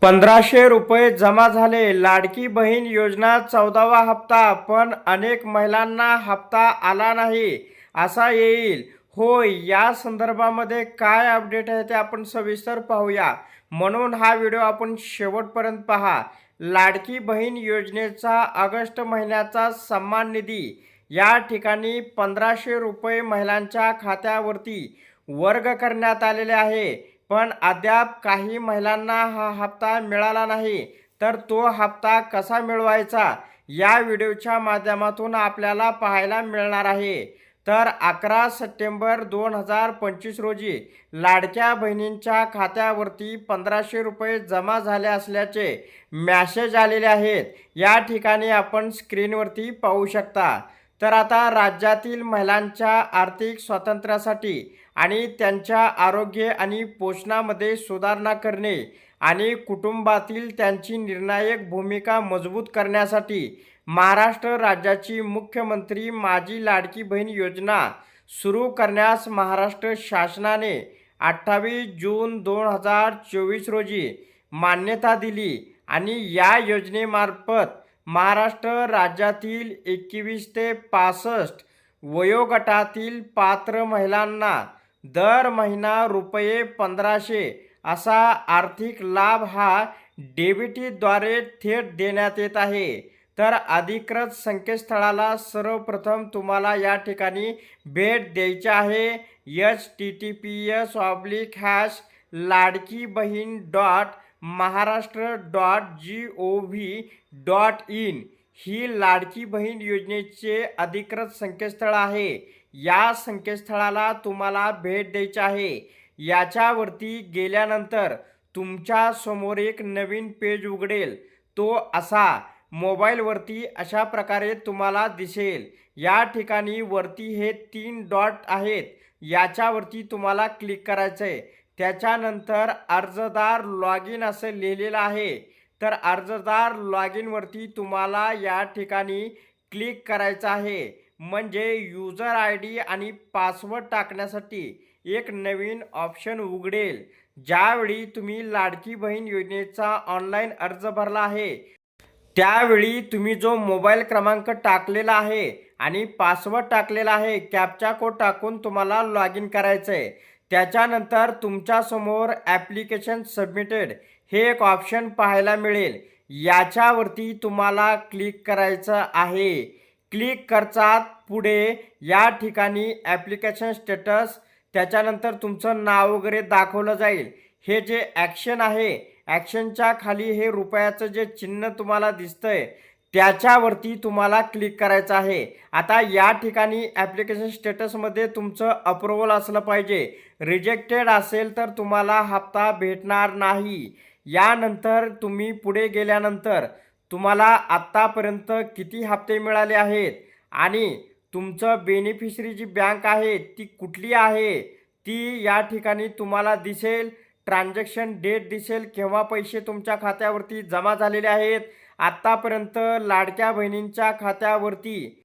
₹1500 जमा झाले. लाडकी बहीण योजना 14वा हप्ता, पण अनेक महिलांना हप्ता आला नाही. असा येईल. होय, या संदर्भामध्ये काय अपडेट आहे ते आपण सविस्तर पाहूया. म्हणून हा व्हिडिओ आपण शेवटपर्यंत पहा. लाडकी बहीण योजनेचा ऑगस्ट महिन्याचा सन्मान निधी या ठिकाणी ₹1500 महिलांच्या खात्यावरती वर्ग करण्यात आलेले आहे. पण अद्याप काही महिलांना हा हप्ता मिळाला नाही. तर तो हप्ता कसा मिळवायचा या व्हिडिओच्या माध्यमातून आपल्याला पाहायला मिळणार आहे. तर 11 सप्टेंबर 2025 रोजी लाडक्या बहिणींच्या खात्यावरती ₹1500 जमा झाले असल्याचे मॅसेज आलेले आहेत. या ठिकाणी आपण स्क्रीनवरती पाहू शकता. तर आता राज्यातील महिलांच्या आर्थिक स्वातंत्र्यासाठी आणि त्यांच्या आरोग्य आणि पोषणामध्ये सुधारणा करणे आणि कुटुंबातील त्यांची निर्णायक भूमिका मजबूत करण्यासाठी महाराष्ट्र राज्याची मुख्यमंत्री माझी लाडकी बहीण योजना सुरू करण्यास महाराष्ट्र शासनाने 28 जून 2024 रोजी मान्यता दिली आणि या योजनेमार्फत महाराष्ट्र राज्यातील 21 ते 65 वयोगटातील पात्र महिलांना दर महिना ₹1500 असा आर्थिक लाभ हा डीबीटीद्वारे थेट देण्यात येत आहे. तर अधिकृत संकेतस्थळाला सर्वप्रथम तुम्हाला या ठिकाणी भेट द्यायची आहे. https://ladkibaheen.महाराष्ट्र.gov.in ही लाडकी बहीण योजनेचे अधिकृत संकेतस्थळ आहे. या संकेतस्थळाला तुम्हाला भेट द्यायची आहे. याच्यावरती गेल्यानंतर तुमच्या समोर एक नवीन पेज उघडेल. तो असा मोबाईलवरती अशा प्रकारे तुम्हाला दिसेल. या ठिकाणी वरती हे 3 डॉट आहेत. याच्यावरती तुम्हाला क्लिक करायचं आहे. त्याच्यानंतर अर्जदार लॉग इन असं लिहिलेलं आहे. तर अर्जदार लॉग इनवरती तुम्हाला या ठिकाणी क्लिक करायचं आहे. म्हणजे यूजर आय डी आणि पासवर्ड टाकण्यासाठी एक नवीन ऑप्शन उघडेल. ज्यावेळी तुम्ही लाडकी बहीण योजनेचा ऑनलाईन अर्ज भरला आहे त्यावेळी तुम्ही जो मोबाईल क्रमांक टाकलेला आहे आणि पासवर्ड टाकलेला आहे, कॅप्चा कोड टाकून तुम्हाला लॉग इन करायचं आहे. त्याच्यानंतर तुमच्यासमोर ॲप्लिकेशन सबमिटेड हे एक ऑप्शन पाहायला मिळेल. याच्यावरती तुम्हाला क्लिक करायचं आहे. क्लिक करतात पुढे या ठिकाणी ॲप्लिकेशन स्टेटस, त्याच्यानंतर तुमचं नाव वगैरे दाखवलं जाईल. हे जे ॲक्शन आहे, ॲक्शनच्या खाली हे रुपयाचं जे चिन्ह तुम्हाला दिसतंय त्याच्यावरती तुम्हाला क्लिक करायचं आहे. आता या ठिकाणी ॲप्लिकेशन स्टेटसमध्ये तुमचं अप्रूव्हल असलं पाहिजे. रिजेक्टेड असेल तर तुम्हाला हप्ता भेटणार नाही. यानंतर तुम्ही पुढे गेल्यानंतर तुम्हाला आत्तापर्यंत किती हप्ते मिळाले आहेत आणि तुमचं बेनिफिशरी जी बँक आहे ती कुठली आहे ती या ठिकाणी तुम्हाला दिसेल. ट्रान्झॅक्शन डेट दिसेल, केव्हा पैसे तुमच्या खात्यावरती जमा झालेले आहेत. आत्तापर्यंत लाडक्या बहिणींच्या खात्यावरती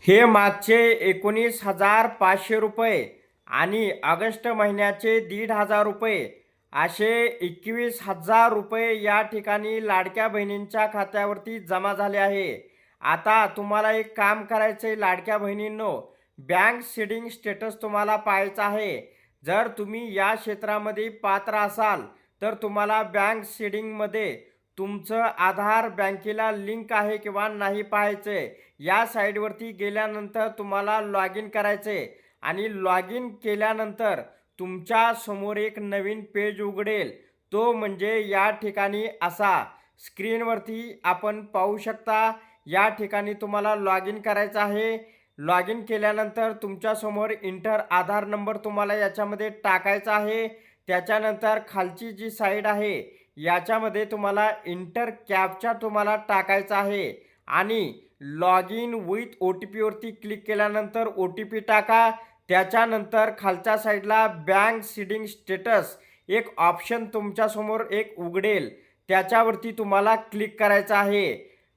हे मागचे ₹19,500 आणि ऑगस्ट महिन्याचे ₹1,500 असे ₹21,000 या ठिकाणी लाडक्या बहिणींच्या खात्यावरती जमा झाले आहे. आता तुम्हाला एक काम करायचं आहे लाडक्या बहिणींनो, बँक सीडिंग स्टेटस तुम्हाला पाहायचा आहे. जर तुम्ही या क्षेत्रामध्ये पात्र असाल तर तुम्हाला बँक सीडिंगमध्ये तुमचं आधार बँकेला लिंक आहे किंवा नाही पाहायचं आहे. या साईडवरती गेल्यानंतर तुम्हाला लॉग इन करायचं आहे आणि लॉग इन केल्यानंतर तुमच्या समोर एक नवीन पेज उघडेल. तो म्हणजे या ठिकाणी असा स्क्रीनवरती आपण पाहू शकता. या ठिकाणी तुम्हाला लॉग इन करायचं आहे. लॉग इन केल्यानंतर तुमच्यासमोर इंटर आधार नंबर तुम्हाला याच्यामध्ये टाकायचा आहे. त्याच्यानंतर खालची जी साईड आहे याच्यामध्ये तुम्हाला इंटर कॅप्चा तुम्हाला टाकायचा आहे आणि लॉग इन विथ OTP वरती क्लिक केल्यानंतर OTP टाका. त्याच्यानंतर खालच्या साईडला बँक सीडिंग स्टेटस एक ऑप्शन तुमच्यासमोर एक उघडेल. त्याच्यावरती तुम्हाला क्लिक करायचं आहे.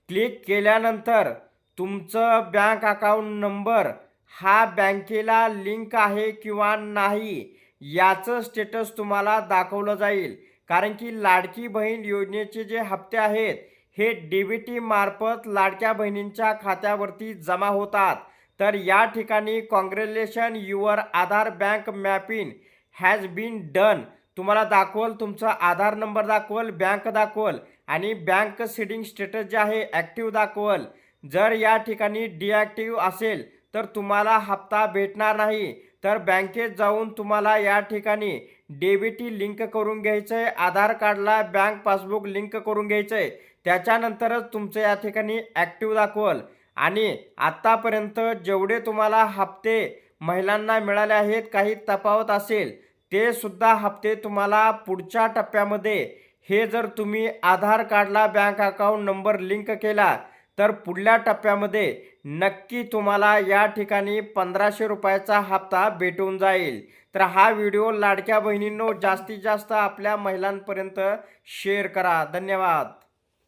क्लिक केल्यानंतर तुमचं बँक अकाउंट नंबर हा बँकेला लिंक आहे किंवा नाही याचं स्टेटस तुम्हाला दाखवलं जाईल. कारण की लाडकी बहीण योजनेचे जे हप्ते आहेत हे DBT मार्फत लाडक्या बहिणींच्या खात्यावरती जमा होतात. तर या ठिकाणी congratulation your Aadhaar bank mapping has been done. तुम्हाला दाखवल, तुमचा आधार नंबर दाखवल, बँक दाखवल आणि बँक सीडिंग स्टेटस जे आहे ॲक्टिव्ह दाखवल. जर या ठिकाणी डिॲक्टिव्ह असेल तर तुम्हाला हप्ता भेटणार नाही. तर बँकेत जाऊन तुम्हाला या ठिकाणी DBT लिंक करून घ्यायचं आहे, आधार कार्डला बँक पासबुक लिंक करून घ्यायचं आहे. त्याच्यानंतरच तुमचं या ठिकाणी ॲक्टिव्ह दाखवल. आणि आत्तापर्यंत जेवढे तुम्हाला हप्ते महिलांना मिळाले आहेत, काही तफावत असेल ते सुद्धा हप्ते तुम्हाला पुढच्या टप्प्यामध्ये, हे जर तुम्ही आधार कार्डला बँक अकाउंट नंबर लिंक केला तर पुढल्या टप्प्यामध्ये नक्की तुम्हाला या ठिकाणी 1500 रुपयाचा हप्ता भेटून जाईल. तर हा व्हिडिओ लाडक्या बहिणींनो जास्तीत जास्त आपल्या महिलांपर्यंत शेअर करा. धन्यवाद.